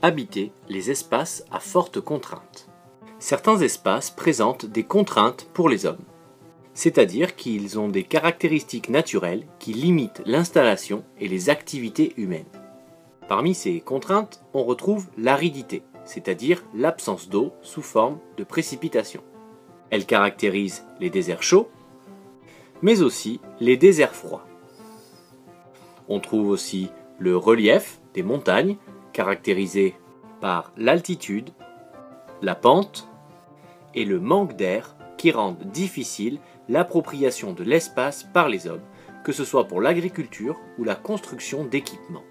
Habiter les espaces à forte contrainte. Certains espaces présentent des contraintes pour les hommes, c'est-à-dire qu'ils ont des caractéristiques naturelles qui limitent l'installation et les activités humaines. Parmi ces contraintes, on retrouve l'aridité, c'est-à-dire l'absence d'eau sous forme de précipitations. Elle caractérise les déserts chauds, mais aussi les déserts froids. On trouve aussi le relief des montagnes, caractérisé par l'altitude, la pente et le manque d'air qui rendent difficile l'appropriation de l'espace par les hommes, que ce soit pour l'agriculture ou la construction d'équipements.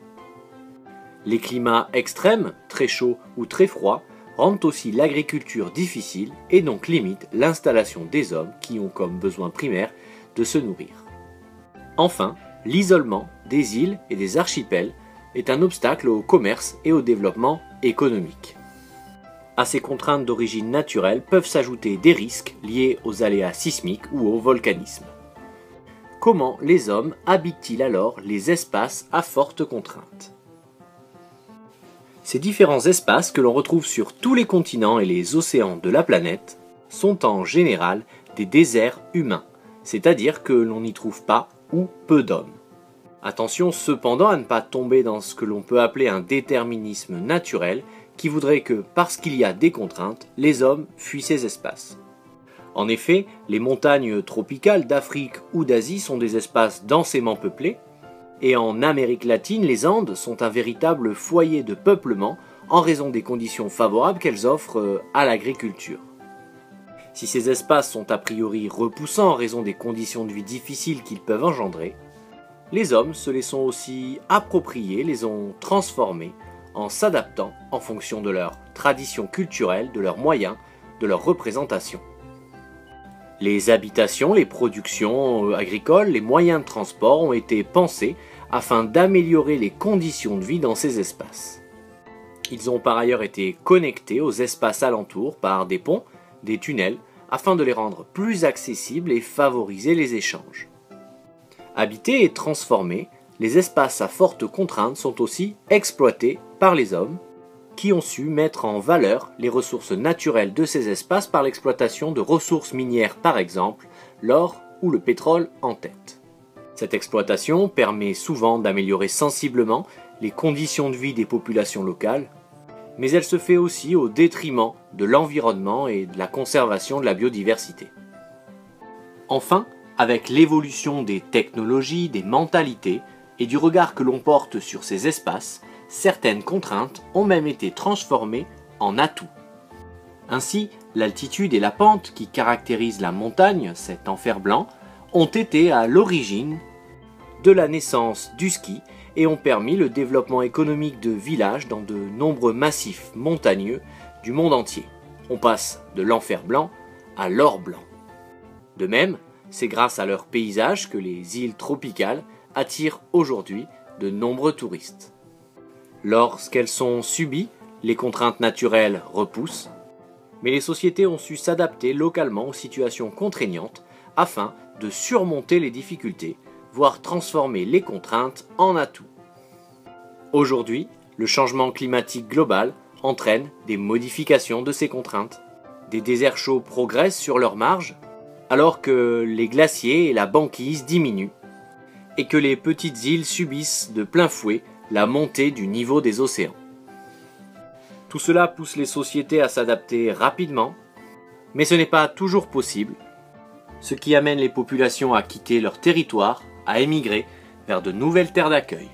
Les climats extrêmes, très chauds ou très froids, rendent aussi l'agriculture difficile et donc limitent l'installation des hommes qui ont comme besoin primaire de se nourrir. Enfin, l'isolement des îles et des archipels est un obstacle au commerce et au développement économique. À ces contraintes d'origine naturelle peuvent s'ajouter des risques liés aux aléas sismiques ou au volcanisme. Comment les hommes habitent-ils alors les espaces à forte contrainte ? Ces différents espaces que l'on retrouve sur tous les continents et les océans de la planète sont en général des déserts humains, c'est-à-dire que l'on n'y trouve pas ou peu d'hommes. Attention cependant à ne pas tomber dans ce que l'on peut appeler un déterminisme naturel qui voudrait que, parce qu'il y a des contraintes, les hommes fuient ces espaces. En effet, les montagnes tropicales d'Afrique ou d'Asie sont des espaces densément peuplés, et en Amérique latine, les Andes sont un véritable foyer de peuplement en raison des conditions favorables qu'elles offrent à l'agriculture. Si ces espaces sont a priori repoussants en raison des conditions de vie difficiles qu'ils peuvent engendrer, les hommes se les sont aussi appropriés, les ont transformés en s'adaptant en fonction de leurs traditions culturelles, de leurs moyens, de leurs représentations. Les habitations, les productions agricoles, les moyens de transport ont été pensés afin d'améliorer les conditions de vie dans ces espaces. Ils ont par ailleurs été connectés aux espaces alentours par des ponts, des tunnels, afin de les rendre plus accessibles et favoriser les échanges. Habités et transformés, les espaces à forte contrainte sont aussi exploités par les hommes qui ont su mettre en valeur les ressources naturelles de ces espaces par l'exploitation de ressources minières par exemple, l'or ou le pétrole en tête. Cette exploitation permet souvent d'améliorer sensiblement les conditions de vie des populations locales, mais elle se fait aussi au détriment de l'environnement et de la conservation de la biodiversité. Enfin, avec l'évolution des technologies, des mentalités et du regard que l'on porte sur ces espaces, certaines contraintes ont même été transformées en atouts. Ainsi, l'altitude et la pente qui caractérisent la montagne, cet enfer blanc, ont été à l'origine de la naissance du ski et ont permis le développement économique de villages dans de nombreux massifs montagneux du monde entier. On passe de l'enfer blanc à l'or blanc. De même, c'est grâce à leurs paysages que les îles tropicales attirent aujourd'hui de nombreux touristes. Lorsqu'elles sont subies, les contraintes naturelles repoussent, mais les sociétés ont su s'adapter localement aux situations contraignantes afin de surmonter les difficultés, voire transformer les contraintes en atouts. Aujourd'hui, le changement climatique global entraîne des modifications de ces contraintes. Des déserts chauds progressent sur leur marge, alors que les glaciers et la banquise diminuent, et que les petites îles subissent de plein fouet la montée du niveau des océans. Tout cela pousse les sociétés à s'adapter rapidement, mais ce n'est pas toujours possible, ce qui amène les populations à quitter leur territoire, à émigrer vers de nouvelles terres d'accueil.